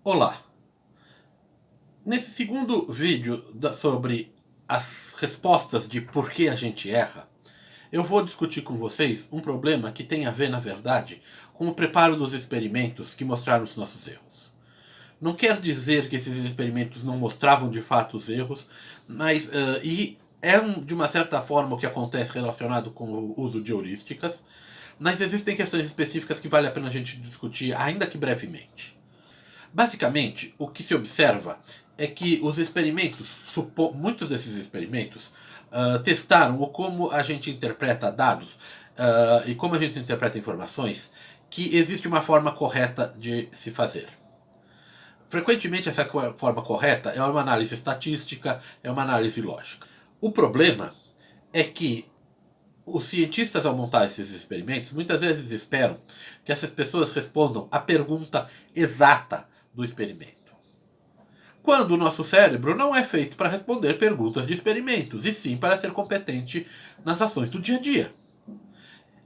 Olá! Nesse segundo vídeo sobre as respostas de por que a gente erra, eu vou discutir com vocês um problema que tem a ver, na verdade, com o preparo dos experimentos que mostraram os nossos erros. Não quer dizer que esses experimentos não mostravam de fato os erros, mas de uma certa forma o que acontece relacionado com o uso de heurísticas, mas existem questões específicas que vale a pena a gente discutir, ainda que brevemente. Basicamente, o que se observa é que os experimentos, muitos desses experimentos, testaram o como a gente interpreta dados e como a gente interpreta informações, que existe uma forma correta de se fazer. Frequentemente, essa forma correta é uma análise estatística, é uma análise lógica. O problema é que os cientistas, ao montar esses experimentos, muitas vezes esperam que essas pessoas respondam a pergunta exata do experimento. Quando o nosso cérebro não é feito para responder perguntas de experimentos, e sim para ser competente nas ações do dia a dia.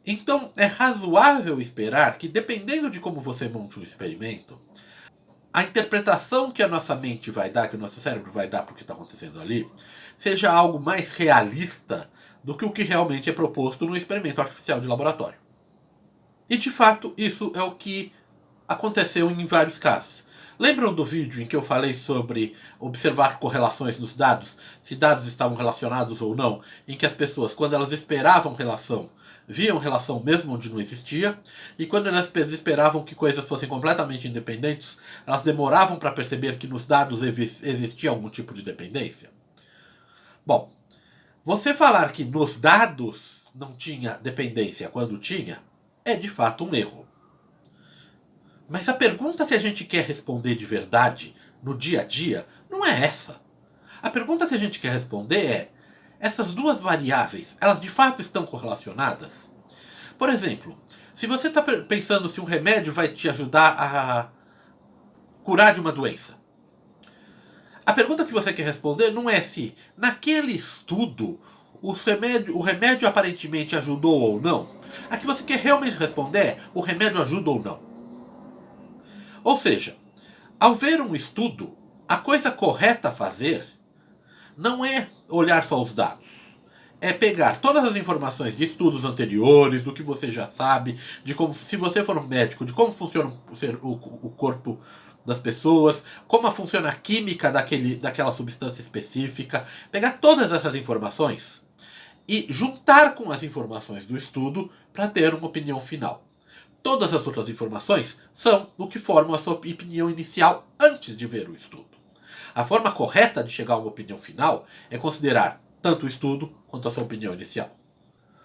Então, é razoável esperar que, dependendo de como você monte um experimento, a interpretação que a nossa mente vai dar, que o nosso cérebro vai dar para o que está acontecendo ali, seja algo mais realista do que o que realmente é proposto no experimento artificial de laboratório. E, de fato, isso é o que aconteceu em vários casos. Lembram do vídeo em que eu falei sobre observar correlações nos dados, se dados estavam relacionados ou não, em que as pessoas, quando elas esperavam relação, viam relação mesmo onde não existia, e quando elas esperavam que coisas fossem completamente independentes, elas demoravam para perceber que nos dados existia algum tipo de dependência? Bom, você falar que nos dados não tinha dependência quando tinha, é de fato um erro. Mas a pergunta que a gente quer responder de verdade, no dia a dia, não é essa. A pergunta que a gente quer responder é: essas duas variáveis, elas de fato estão correlacionadas? Por exemplo, se você está pensando se um remédio vai te ajudar a curar de uma doença, a pergunta que você quer responder não é se, naquele estudo, o remédio aparentemente ajudou ou não. A que você quer realmente responder é: o remédio ajuda ou não? Ou seja, ao ver um estudo, a coisa correta a fazer não é olhar só os dados. É pegar todas as informações de estudos anteriores, do que você já sabe, de como, se você for um médico, de como funciona o corpo das pessoas, como funciona a química daquela substância específica, pegar todas essas informações e juntar com as informações do estudo para ter uma opinião final. Todas as outras informações são o que formam a sua opinião inicial antes de ver o estudo. A forma correta de chegar a uma opinião final é considerar tanto o estudo quanto a sua opinião inicial.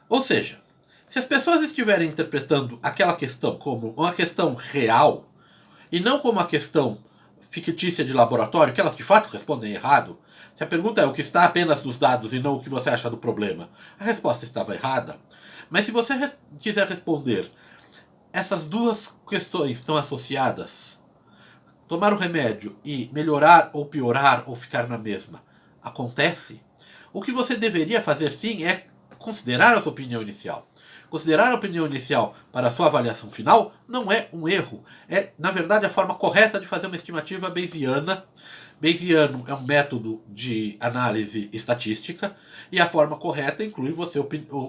Ou seja, se as pessoas estiverem interpretando aquela questão como uma questão real e não como uma questão fictícia de laboratório, que elas de fato respondem errado, se a pergunta é o que está apenas nos dados e não o que você acha do problema, a resposta estava errada. Mas se você quiser responder: essas duas questões estão associadas, tomar o remédio e melhorar ou piorar ou ficar na mesma acontece, o que você deveria fazer sim é considerar a sua opinião inicial. Considerar a opinião inicial para a sua avaliação final não é um erro. É, na verdade, a forma correta de fazer uma estimativa bayesiana. Bayesiano é um método de análise estatística e a forma correta inclui você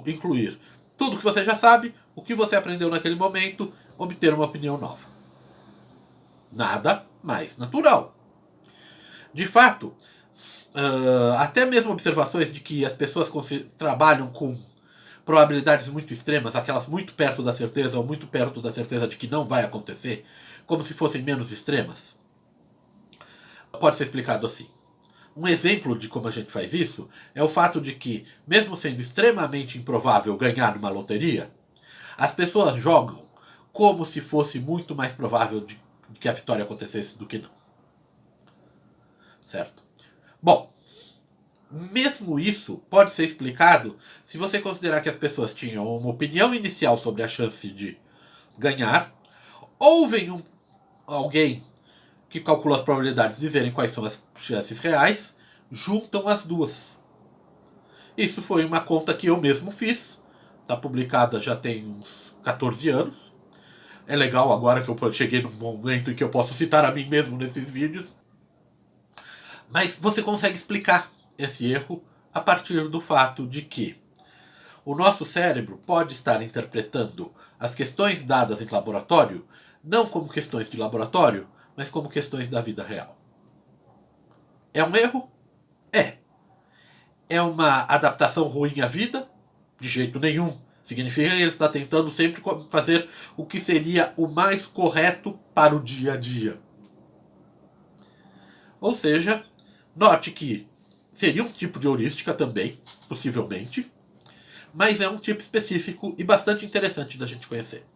incluir tudo que você já sabe, o que você aprendeu naquele momento, obter uma opinião nova. Nada mais natural. De fato, até mesmo observações de que as pessoas trabalham com probabilidades muito extremas, aquelas muito perto da certeza ou muito perto da certeza de que não vai acontecer, como se fossem menos extremas, pode ser explicado assim. Um exemplo de como a gente faz isso é o fato de que, mesmo sendo extremamente improvável ganhar numa loteria, as pessoas jogam como se fosse muito mais provável de que a vitória acontecesse do que não. Certo? Bom, mesmo isso pode ser explicado se você considerar que as pessoas tinham uma opinião inicial sobre a chance de ganhar, ou vem alguém que calcula as probabilidades e verem quais são as chances reais, juntam as duas. Isso foi uma conta que eu mesmo fiz, está publicada já tem uns 14 anos, É legal agora que eu cheguei num momento em que eu posso citar a mim mesmo nesses vídeos. Mas você consegue explicar esse erro a partir do fato de que o nosso cérebro pode estar interpretando as questões dadas em laboratório não como questões de laboratório, mas como questões da vida real. É um erro? É. É uma adaptação ruim à vida? De jeito nenhum. Significa que ele está tentando sempre fazer o que seria o mais correto para o dia a dia. Ou seja, note que seria um tipo de heurística também, possivelmente, mas é um tipo específico e bastante interessante da gente conhecer.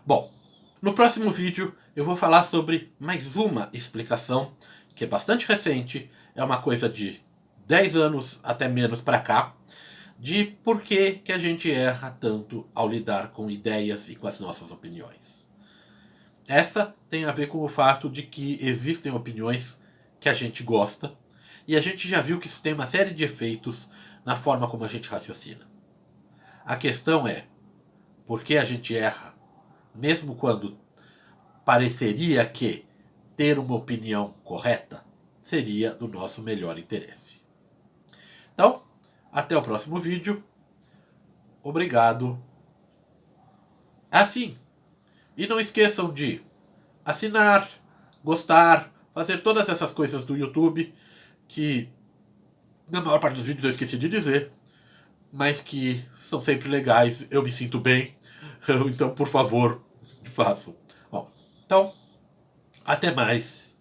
Bom, no próximo vídeo eu vou falar sobre mais uma explicação que é bastante recente, é uma coisa de 10 anos até menos para cá, de por que a gente erra tanto ao lidar com ideias e com as nossas opiniões. Essa tem a ver com o fato de que existem opiniões que a gente gosta, e a gente já viu que isso tem uma série de efeitos na forma como a gente raciocina. A questão é, por que a gente erra, mesmo quando pareceria que ter uma opinião correta seria do nosso melhor interesse. Então, até o próximo vídeo. Obrigado. Assim, e não esqueçam de assinar, gostar, fazer todas essas coisas do YouTube que na maior parte dos vídeos eu esqueci de dizer, mas que são sempre legais, eu me sinto bem, então por favor, façam. Bom, então, até mais